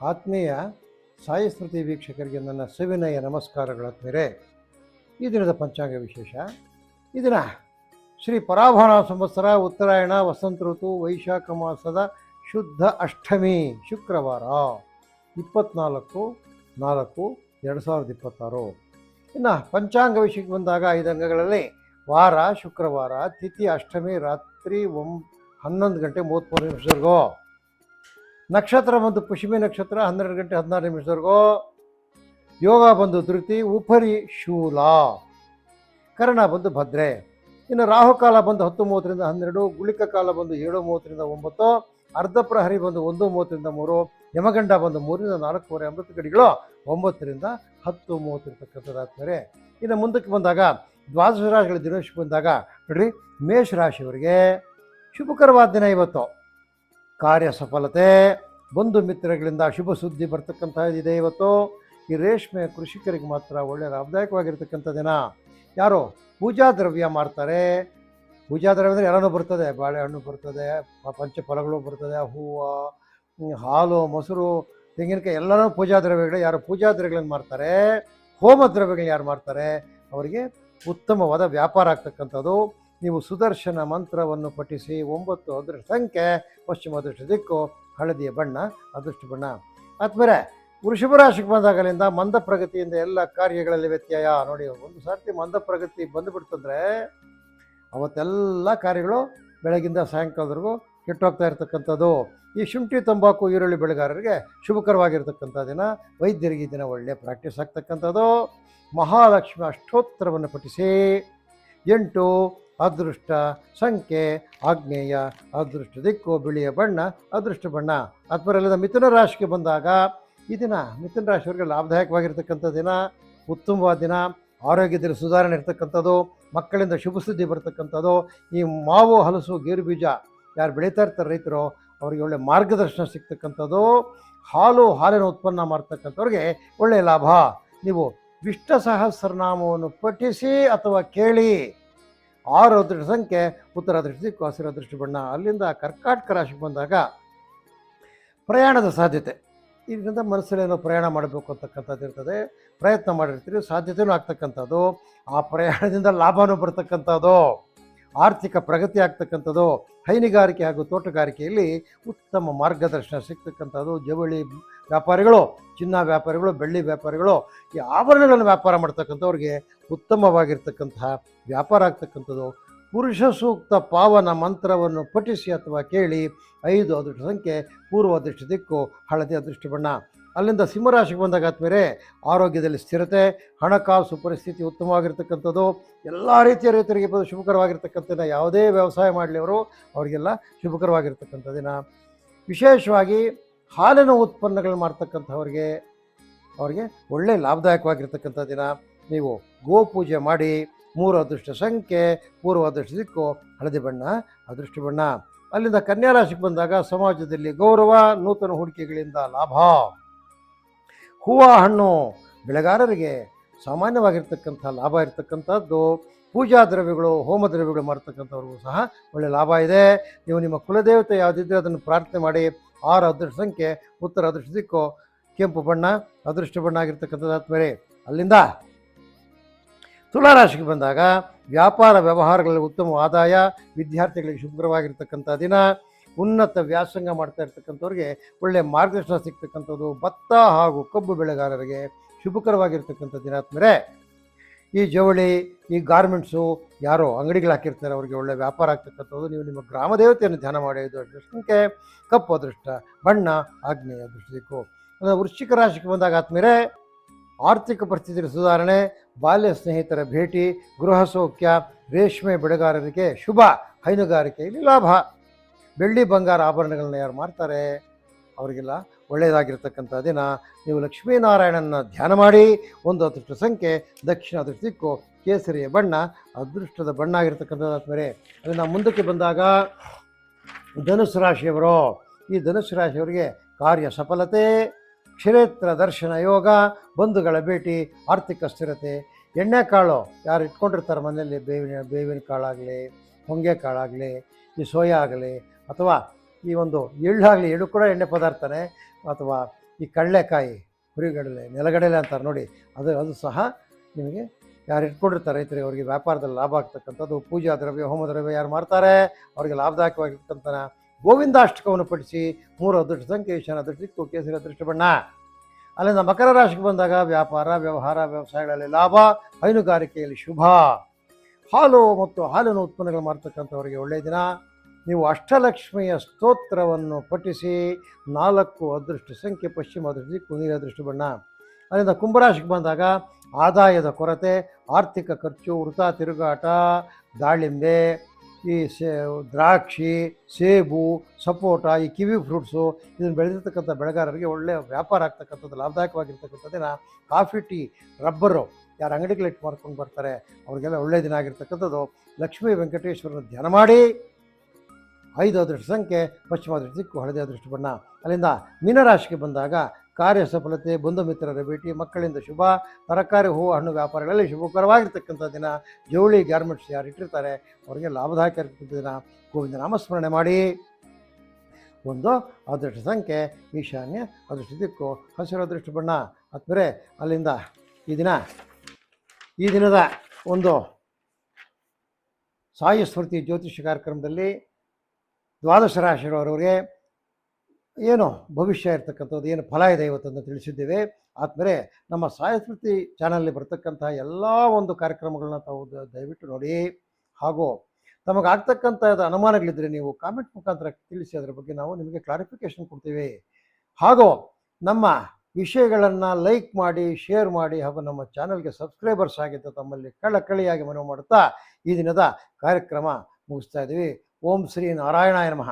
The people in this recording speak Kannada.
ಆತ್ಮೀಯ ಸಾಯಿ ಸ್ಮೃತಿ ವೀಕ್ಷಕರಿಗೆ ನನ್ನ ಸವಿನಯ ನಮಸ್ಕಾರಗಳಾತ್ಮೀಯರೇ. ಈ ದಿನದ ಪಂಚಾಂಗ ವಿಶೇಷ. ಈ ದಿನ ಶ್ರೀ ಪರಾಭಾಣ ಸಂವತ್ಸರ ಉತ್ತರಾಯಣ ವಸಂತ ಋತು ವೈಶಾಖ ಮಾಸದ ಶುದ್ಧ ಅಷ್ಟಮಿ ಶುಕ್ರವಾರ 24/4/2026. ಇನ್ನು ಪಂಚಾಂಗ ವಿಷಯಕ್ಕೆ ಬಂದಾಗ 5 ಅಂಗಗಳಲ್ಲಿ ವಾರ ಶುಕ್ರವಾರ, ತಿಥಿ ಅಷ್ಟಮಿ ರಾತ್ರಿ 11 ಗಂಟೆ 33 ನಿಮಿಷವರೆಗೂ, ನಕ್ಷತ್ರ ಬಂದು ಪುಷ್ಯಮಿ ನಕ್ಷತ್ರ 12 ಗಂಟೆ 16 ನಿಮಿಷವರೆಗೂ, ಯೋಗ ಬಂದು ಧೃತಿ ಉಪರಿ ಶೂಲ, ಕರ್ಣ ಬಂದು ಭದ್ರೆ. ಇನ್ನು ರಾಹುಕಾಲ ಬಂದು 10:30ರಿಂದ 12, ಗುಳಿಕ ಕಾಲ ಬಂದು 7:30ರಿಂದ 9, ಅರ್ಧ ಪ್ರಹರಿ ಬಂದು 1:30ರಿಂದ 3, ಯಮಗಂಡ ಬಂದು 3ರಿಂದ 4:15, ಅಮೃತ ಗಡಿಗಳು 9ರಿಂದ 10:30 ಇರ್ತಕ್ಕಂಥದ್ದಾದ್ಮೇಲೆ ಇನ್ನು ಮುಂದಕ್ಕೆ ಬಂದಾಗ ದ್ವಾದಶ ರಾಶಿಗಳ ದಿನಕ್ಕೆ ಬಂದಾಗ ನೋಡ್ರಿ, ಮೇಷರಾಶಿಯವರಿಗೆ ಶುಭಕರವಾದ ದಿನ ಇವತ್ತು. ಕಾರ್ಯ ಸಫಲತೆ, ಬಂಧು ಮಿತ್ರಗಳಿಂದ ಶುಭ ಸುದ್ದಿ ಬರ್ತಕ್ಕಂಥದ್ದಿದೆ ಇವತ್ತು. ಈ ರೇಷ್ಮೆ ಕೃಷಿಕರಿಗೆ ಮಾತ್ರ ಒಳ್ಳೆಯ ಲಾಭದಾಯಕವಾಗಿರ್ತಕ್ಕಂಥ ದಿನ. ಯಾರು ಪೂಜಾ ದ್ರವ್ಯ ಮಾಡ್ತಾರೆ, ಪೂಜಾ ದ್ರವ್ಯ ಅಂದರೆ ಎಲ್ಲನೂ ಬರ್ತದೆ, ಬಾಳೆಹಣ್ಣು ಬರ್ತದೆ, ಪಂಚಫಲಗಳು ಬರ್ತದೆ, ಹೂವು, ಹಾಲು, ಮೊಸರು, ತೆಂಗಿನಕಾಯಿ, ಎಲ್ಲನೂ ಪೂಜಾ ದ್ರವ್ಯಗಳು. ಯಾರು ಪೂಜಾ ದ್ರವ್ಯಗಳನ್ನು ಮಾಡ್ತಾರೆ, ಹೋಮ ದ್ರವ್ಯಗಳನ್ನ ಯಾರು ಮಾಡ್ತಾರೆ ಅವರಿಗೆ ಉತ್ತಮವಾದ ವ್ಯಾಪಾರ ಆಗ್ತಕ್ಕಂಥದ್ದು. ನೀವು ಸುದರ್ಶನ ಮಂತ್ರವನ್ನು ಪಠಿಸಿ. 9 ಅದೃಷ್ಟ ಸಂಖ್ಯೆ ಪಶ್ಚಿಮ ಅದೃಷ್ಟ ದಿಕ್ಕು, ಹಳದಿಯ ಬಣ್ಣ ಅದೃಷ್ಟ ಬಣ್ಣ. ಆದ್ಮೇಲೆ ವೃಷಭ ರಾಶಿಗೆ ಬಂದಾಗಲಿಂದ ಮಂದ ಪ್ರಗತಿಯಿಂದ ಎಲ್ಲ ಕಾರ್ಯಗಳಲ್ಲಿ ವ್ಯತ್ಯಯ. ನೋಡಿ, ಒಂದು ಸರ್ತಿ ಮಂದ ಪ್ರಗತಿ ಬಂದುಬಿಡ್ತಂದ್ರೆ ಅವತ್ತೆಲ್ಲ ಕಾರ್ಯಗಳು ಬೆಳಗಿಂದ ಸಾಯಂಕಾಲದವರೆಗೂ ಕೆಟ್ಟೋಗ್ತಾ ಇರ್ತಕ್ಕಂಥದ್ದು. ಈ ಶುಂಠಿ, ತಂಬಾಕು, ಈರುಳ್ಳಿ ಬೆಳೆಗಾರರಿಗೆ ಶುಭಕರವಾಗಿರ್ತಕ್ಕಂಥ ದಿನ. ವೈದ್ಯರಿಗೆ ಈ ದಿನ ಒಳ್ಳೆಯ ಪ್ರಾಕ್ಟೀಸ್ ಆಗ್ತಕ್ಕಂಥದ್ದು. ಮಹಾಲಕ್ಷ್ಮಿ ಅಷ್ಟೋತ್ತರವನ್ನು ಪಠಿಸಿ. 8 ಅದೃಷ್ಟ ಸಂಖ್ಯೆ ಆಗ್ನೇಯ, ಅದೃಷ್ಟ ದಿಕ್ಕು ಬಿಳಿಯ ಬಣ್ಣ ಅದೃಷ್ಟ ಬಣ್ಣ. ಅದ್ಮೇಲೆ ಮಿಥುನ ರಾಶಿಗೆ ಬಂದಾಗ ಈ ದಿನ ಮಿಥುನ ರಾಶಿಯವರಿಗೆ ಲಾಭದಾಯಕವಾಗಿರ್ತಕ್ಕಂಥ ದಿನ, ಉತ್ತಮವಾದ ದಿನ. ಆರೋಗ್ಯದಲ್ಲಿ ಸುಧಾರಣೆ ಇರ್ತಕ್ಕಂಥದ್ದು, ಮಕ್ಕಳಿಂದ ಶುಭ ಸುದ್ದಿ ಬರ್ತಕ್ಕಂಥದ್ದು. ಈ ಮಾವು, ಹಲಸು, ಗೇರು ಬೀಜ ಯಾರು ಬೆಳೀತಾ ಇರ್ತಾರೆ ರೈತರು, ಅವರಿಗೆ ಒಳ್ಳೆ ಮಾರ್ಗದರ್ಶನ ಸಿಗ್ತಕ್ಕಂಥದ್ದು. ಹಾಲಿನ ಉತ್ಪನ್ನ ಮಾಡ್ತಕ್ಕಂಥವ್ರಿಗೆ ಒಳ್ಳೆಯ ಲಾಭ. ನೀವು ವಿಷ್ಣು ಸಹಸ್ರನಾಮವನ್ನು ಪಠಿಸಿ ಅಥವಾ ಕೇಳಿ. 6 ಅದೃಷ್ಟ ಸಂಖ್ಯೆ ಉತ್ತರ ಅದೃಷ್ಟ ದಿಕ್ಕು, ಹಸಿರು ಅದೃಷ್ಟ ಬಣ್ಣ. ಅಲ್ಲಿಂದ ಕರ್ಕಾಟಕ ರಾಶಿಗೆ ಬಂದಾಗ ಪ್ರಯಾಣದ ಸಾಧ್ಯತೆ. ಇದರಿಂದ ಮನಸ್ಸಲ್ಲೇನೋ ಪ್ರಯಾಣ ಮಾಡಬೇಕು ಅಂತಕ್ಕಂಥದ್ದು ಇರ್ತದೆ, ಪ್ರಯತ್ನ ಮಾಡಿರ್ತೀರಿ, ಸಾಧ್ಯತೆಯೂ ಆಗ್ತಕ್ಕಂಥದ್ದು. ಆ ಪ್ರಯಾಣದಿಂದ ಲಾಭವೂ ಬರ್ತಕ್ಕಂಥದ್ದು, ಆರ್ಥಿಕ ಪ್ರಗತಿ ಆಗ್ತಕ್ಕಂಥದ್ದು. ಹೈನುಗಾರಿಕೆ ಹಾಗೂ ತೋಟಗಾರಿಕೆಯಲ್ಲಿ ಉತ್ತಮ ಮಾರ್ಗದರ್ಶನ ಸಿಗ್ತಕ್ಕಂಥದ್ದು. ಜವಳಿ ವ್ಯಾಪಾರಿಗಳು, ಚಿನ್ನ ವ್ಯಾಪಾರಿಗಳು, ಬೆಳ್ಳಿ ವ್ಯಾಪಾರಿಗಳು, ಈ ಆಭರಣಗಳನ್ನು ವ್ಯಾಪಾರ ಮಾಡ್ತಕ್ಕಂಥವ್ರಿಗೆ ಉತ್ತಮವಾಗಿರ್ತಕ್ಕಂತಹ ವ್ಯಾಪಾರ ಆಗ್ತಕ್ಕಂಥದ್ದು. ಪುರುಷ ಸೂಕ್ತ ಪಾವನ ಮಂತ್ರವನ್ನು ಪಠಿಸಿ ಅಥವಾ ಕೇಳಿ. 5 ಅದೃಷ್ಟ ಸಂಖ್ಯೆ ಪೂರ್ವ ಅದೃಷ್ಟ ದಿಕ್ಕು, ಹಳದಿ ಅದೃಷ್ಟ ಬಣ್ಣ. ಅಲ್ಲಿಂದ ಸಿಂಹರಾಶಿಗೆ ಬಂದಾಗ ಆದ್ಮೇಲೆ ಆರೋಗ್ಯದಲ್ಲಿ ಸ್ಥಿರತೆ, ಹಣಕಾಸು ಪರಿಸ್ಥಿತಿ ಉತ್ತಮವಾಗಿರ್ತಕ್ಕಂಥದ್ದು. ಎಲ್ಲ ರೀತಿಯ ರೈತರಿಗೆ ಶುಭಕರವಾಗಿರ್ತಕ್ಕಂಥ ದಿನ. ಯಾವುದೇ ವ್ಯವಸಾಯ ಮಾಡಲಿ ಅವರಿಗೆಲ್ಲ ಶುಭಕರವಾಗಿರ್ತಕ್ಕಂಥ ದಿನ. ವಿಶೇಷವಾಗಿ ಹಾಲಿನ ಉತ್ಪನ್ನಗಳು ಮಾಡ್ತಕ್ಕಂಥವ್ರಿಗೆ ಅವರಿಗೆ ಒಳ್ಳೆಯ ಲಾಭದಾಯಕವಾಗಿರ್ತಕ್ಕಂಥ ದಿನ. ನೀವು ಗೋಪೂಜೆ ಮಾಡಿ. 3 ಅದೃಷ್ಟ ಸಂಖ್ಯೆ ಪೂರ್ವ ಅದೃಷ್ಟ ದಿಕ್ಕು, ಹಳದಿ ಬಣ್ಣ ಅದೃಷ್ಟ ಬಣ್ಣ. ಅಲ್ಲಿಂದ ಕನ್ಯಾ ರಾಶಿಗೆ ಬಂದಾಗ ಸಮಾಜದಲ್ಲಿ ಗೌರವ, ನೂತನ ಹೂಡಿಕೆಗಳಿಂದ ಲಾಭ. ಹೂವು, ಹಣ್ಣು ಬೆಳೆಗಾರರಿಗೆ ಸಾಮಾನ್ಯವಾಗಿರ್ತಕ್ಕಂಥ ಲಾಭ ಇರ್ತಕ್ಕಂಥದ್ದು. ಪೂಜಾ ದ್ರವ್ಯಗಳು, ಹೋಮ ದ್ರವ್ಯಗಳು ಮಾಡ್ತಕ್ಕಂಥವ್ರಿಗೂ ಸಹ ಒಳ್ಳೆಯ ಲಾಭ ಇದೆ. ನೀವು ನಿಮ್ಮ ಕುಲದೇವತೆ ಯಾವುದಿದ್ರೆ ಅದನ್ನು ಪ್ರಾರ್ಥನೆ ಮಾಡಿ. 6 ಅದೃಷ್ಟ ಸಂಖ್ಯೆ ಉತ್ತರ ಅದೃಷ್ಟ ದಿಕ್ಕು, ಕೆಂಪು ಬಣ್ಣ ಅದೃಷ್ಟ ಬಣ್ಣ ಆಗಿರ್ತಕ್ಕಂಥದ್ದು. ಆದ್ಮೇಲೆ ಅಲ್ಲಿಂದ ತುಲಾರಾಶಿಗೆ ಬಂದಾಗ ವ್ಯಾಪಾರ ವ್ಯವಹಾರಗಳಲ್ಲಿ ಉತ್ತಮ ಆದಾಯ, ವಿದ್ಯಾರ್ಥಿಗಳಿಗೆ ಶುಭಕರವಾಗಿರ್ತಕ್ಕಂಥ ದಿನ. ಉನ್ನತ ವ್ಯಾಸಂಗ ಮಾಡ್ತಾ ಇರ್ತಕ್ಕಂಥವ್ರಿಗೆ ಒಳ್ಳೆಯ ಮಾರ್ಗದರ್ಶನ ಸಿಗ್ತಕ್ಕಂಥದ್ದು. ಭತ್ತ ಹಾಗೂ ಕಬ್ಬು ಬೆಳೆಗಾರರಿಗೆ ಶುಭಕರವಾಗಿರ್ತಕ್ಕಂಥ ದಿನ. ಆದ್ಮೇಲೆ ಈ ಜವಳಿ, ಈ ಗಾರ್ಮೆಂಟ್ಸು ಯಾರೋ ಅಂಗಡಿಗಳು ಹಾಕಿರ್ತಾರೆ ಅವರಿಗೆ ಒಳ್ಳೆಯ ವ್ಯಾಪಾರ ಆಗ್ತಕ್ಕಂಥದ್ದು. ನೀವು ನಿಮ್ಮ ಗ್ರಾಮ ದೇವತೆಯನ್ನು ಧ್ಯಾನ ಮಾಡಿ. 5 ಅದೃಷ್ಟ ಸಂಖ್ಯೆ ಕಪ್ಪು ಅದೃಷ್ಟ ಬಣ್ಣ ಆಗ್ನೇಯ ಅದೃಷ್ಟ ದಿಕ್ಕು. ವೃಶ್ಚಿಕ ರಾಶಿಗೆ ಬಂದಾಗ ಆದ್ಮೇಲೆ ಆರ್ಥಿಕ ಪರಿಸ್ಥಿತಿಯ ಸುಧಾರಣೆ, ಬಾಲ್ಯ ಸ್ನೇಹಿತರ ಭೇಟಿ, ಗೃಹ ಸೌಖ್ಯ, ರೇಷ್ಮೆ ಬೆಳೆಗಾರರಿಗೆ ಶುಭ, ಹೈನುಗಾರಿಕೆಯಲ್ಲಿ ಲಾಭ. ಬೆಳ್ಳಿ ಬಂಗಾರ ಆಭರಣಗಳನ್ನ ಯಾರು ಮಾಡ್ತಾರೆ ಅವರಿಗೆಲ್ಲ ಒಳ್ಳೆಯದಾಗಿರ್ತಕ್ಕಂಥ ದಿನ. ನೀವು ಲಕ್ಷ್ಮೀನಾರಾಯಣನ ಧ್ಯಾನ ಮಾಡಿ. 1 ಅದೃಷ್ಟ ಸಂಖ್ಯೆ ದಕ್ಷಿಣ ಅದೃಷ್ಟ ದಿಕ್ಕು, ಕೇಸರಿಯ ಬಣ್ಣ ಅದೃಷ್ಟದ ಬಣ್ಣ ಆಗಿರ್ತಕ್ಕಂಥದ್ದು. ಮೇಲೆ ಅದನ್ನು ಮುಂದಕ್ಕೆ ಬಂದಾಗ ಧನುಸ್ಸು ರಾಶಿಯವರು. ಈ ಧನುಸ್ಸು ರಾಶಿಯವರಿಗೆ ಕಾರ್ಯ ಸಫಲತೆ, ಕ್ಷೇತ್ರ ದರ್ಶನ ಯೋಗ, ಬಂಧುಗಳ ಭೇಟಿ, ಆರ್ಥಿಕ ಸ್ಥಿರತೆ. ಎಣ್ಣೆಕಾಳು ಯಾರು ಇಟ್ಕೊಂಡಿರ್ತಾರೆ ಮನೆಯಲ್ಲಿ, ಬೇವಿನ ಕಾಳಾಗಲಿ, ಹೊಂಗೆ ಕಾಳಾಗಲಿ, ಈ ಸೋಯಾ ಆಗಲಿ, ಅಥವಾ ಈ ಒಂದು ಎಳ್ಳಾಗಲಿ, ಎಳ್ಳು ಕೂಡ ಎಣ್ಣೆ ಪದಾರ್ಥನೇ, ಅಥವಾ ಈ ಕಡಲೆಕಾಯಿ, ಹುರಿಗಡಲೆ, ನೆಲಗಡಲೆ ಅಂತಾರೆ ನೋಡಿ, ಅದು ಸಹ ನಿಮಗೆ ಯಾರು ಇಟ್ಕೊಂಡಿರ್ತಾರೆ ರೈತರಿಗೆ ಅವರಿಗೆ ವ್ಯಾಪಾರದಲ್ಲಿ ಲಾಭ ಆಗ್ತಕ್ಕಂಥದ್ದು. ಪೂಜಾ ದ್ರವ್ಯ, ಹೋಮ ದ್ರವ್ಯ ಯಾರು ಮಾಡ್ತಾರೆ ಅವರಿಗೆ ಲಾಭದಾಯಕವಾಗಿರ್ತಕ್ಕಂಥ ಗೋವಿಂದಾಷ್ಟಕವನ್ನು ಪಠಿಸಿ. 3 ಅದೃಷ್ಟ ಸಂಖ್ಯೆ, ಈಶಾನ್ಯ ಅದೃಷ್ಟ ದಿಕ್ಕು, ಕೇಸರಿ ಅದೃಷ್ಟ ಬಣ್ಣ. ಅಲ್ಲಿಂದ ಮಕರ ರಾಶಿಗೆ ಬಂದಾಗ ವ್ಯಾಪಾರ, ವ್ಯವಹಾರ, ವ್ಯವಸಾಯಗಳಲ್ಲಿ ಲಾಭ, ಹೈನುಗಾರಿಕೆಯಲ್ಲಿ ಶುಭ. ಹಾಲು ಮತ್ತು ಹಾಲಿನ ಉತ್ಪನ್ನಗಳು ಮಾಡ್ತಕ್ಕಂಥವರಿಗೆ ಒಳ್ಳೆಯ ದಿನ. ನೀವು ಅಷ್ಟಲಕ್ಷ್ಮಿಯ ಸ್ತೋತ್ರವನ್ನು ಪಠಿಸಿ. 4 ಅದೃಷ್ಟ ಸಂಖ್ಯೆ, ಪಶ್ಚಿಮ ಅದೃಷ್ಟ ದಿಕ್ಕು, ನೀಲಿ ಅದೃಷ್ಟ ಬಣ್ಣ. ಅಲ್ಲಿಂದ ಕುಂಭರಾಶಿಗೆ ಬಂದಾಗ ಆದಾಯದ ಕೊರತೆ, ಆರ್ಥಿಕ ಖರ್ಚು, ವೃಥಾ ತಿರುಗಾಟ, ದಾಳಿಂಬೆ, ಈ ದ್ರಾಕ್ಷಿ, ಸೇಬು, ಸಪೋಟ, ಈ ಕಿವಿ ಫ್ರೂಟ್ಸು ಇದನ್ನು ಬೆಳೆದಿರ್ತಕ್ಕಂಥ ಬೆಳೆಗಾರರಿಗೆ ಒಳ್ಳೆಯ ವ್ಯಾಪಾರ ಆಗ್ತಕ್ಕಂಥದ್ದು, ಲಾಭದಾಯಕವಾಗಿರ್ತಕ್ಕಂಥದ್ದಿನ. ಕಾಫಿ, ಟೀ, ರಬ್ಬರು ಯಾರು ಅಂಗಡಿಗಳು ಇಟ್ಟು ಮಾಡ್ಕೊಂಡು ಬರ್ತಾರೆ ಅವ್ರಿಗೆಲ್ಲ ಒಳ್ಳೆಯ ದಿನ ಆಗಿರ್ತಕ್ಕಂಥದ್ದು. ಲಕ್ಷ್ಮೀ ವೆಂಕಟೇಶ್ವರನ ಧ್ಯಾನ ಮಾಡಿ. 5 ಅದೃಷ್ಟ ಸಂಖ್ಯೆ, ಪಶ್ಚಿಮ ಅದೃಷ್ಟ ದಿಕ್ಕು, ಹಳದಿ ಅದೃಷ್ಟ ಬಣ್ಣ. ಅಲ್ಲಿಂದ ಮೀನರಾಶಿಗೆ ಬಂದಾಗ ಕಾರ್ಯ ಸಫಲತೆ, ಬಂಧು ಮಿತ್ರರ ಭೇಟಿ, ಮಕ್ಕಳಿಂದ ಶುಭ, ತರಕಾರಿ, ಹೂವು, ಹಣ್ಣು ವ್ಯಾಪಾರಗಳಲ್ಲಿ ಶುಭಕರವಾಗಿರ್ತಕ್ಕಂಥ ದಿನ. ಜವಳಿ, ಗಾರ್ಮೆಂಟ್ಸ್ ಯಾರು ಇಟ್ಟಿರ್ತಾರೆ ಅವರಿಗೆ ಲಾಭದಾಯಕ ಇರ್ತಕ್ಕಂಥ ದಿನ. ಗೋವಿಂದ ನಾಮಸ್ಮರಣೆ ಮಾಡಿ. 1 ಅದೃಷ್ಟ ಸಂಖ್ಯೆ, ಈಶಾನ್ಯ ಅದೃಷ್ಟ ದಿಕ್ಕು, ಹಸಿರು ಅದೃಷ್ಟ ಬಣ್ಣ. ಆದ್ಮೇಲೆ ಅಲ್ಲಿಂದ ಈ ದಿನದ ಒಂದು ಸಾಯಿ ಸ್ಮೃತಿ ಜ್ಯೋತಿಷ್ಯ ಕಾರ್ಯಕ್ರಮದಲ್ಲಿ 12 ರಾಶಿಯವರವರಿಗೆ ಏನು ಭವಿಷ್ಯ ಇರ್ತಕ್ಕಂಥದ್ದು, ಏನು ಫಲ ಇದೆ ಇವತ್ತನ್ನು ತಿಳಿಸಿದ್ದೇವೆ. ಆದಮೇಲೆ ನಮ್ಮ ಸಾಯಿ ಸ್ಮೃತಿ ಚಾನಲ್ನಲ್ಲಿ ಬರ್ತಕ್ಕಂಥ ಎಲ್ಲ ಒಂದು ಕಾರ್ಯಕ್ರಮಗಳನ್ನ ತಾವು ದಯವಿಟ್ಟು ನೋಡಿ. ಹಾಗೂ ತಮಗಾಗ್ತಕ್ಕಂಥದ್ದು ಅನುಮಾನಗಳಿದ್ದರೆ ನೀವು ಕಾಮೆಂಟ್ ಮುಖಾಂತರ ತಿಳಿಸಿ, ಅದರ ಬಗ್ಗೆ ನಾವು ನಿಮಗೆ ಕ್ಲಾರಿಫಿಕೇಷನ್ ಕೊಡ್ತೀವಿ. ಹಾಗೂ ನಮ್ಮ ವಿಷಯಗಳನ್ನು ಲೈಕ್ ಮಾಡಿ, ಶೇರ್ ಮಾಡಿ, ಹಾಗೂ ನಮ್ಮ ಚಾನಲ್ಗೆ ಸಬ್ಸ್ಕ್ರೈಬರ್ಸ್ ಆಗಿದ್ದು ತಮ್ಮಲ್ಲಿ ಕಳಕಳಿಯಾಗಿ ಮನವಿ ಮಾಡುತ್ತಾ ಈ ದಿನದ ಕಾರ್ಯಕ್ರಮ ಮುಗಿಸ್ತಾ ಇದ್ದೀವಿ. ಓಂ ಶ್ರೀ ನಾರಾಯಣಾಯ ನಮಃ.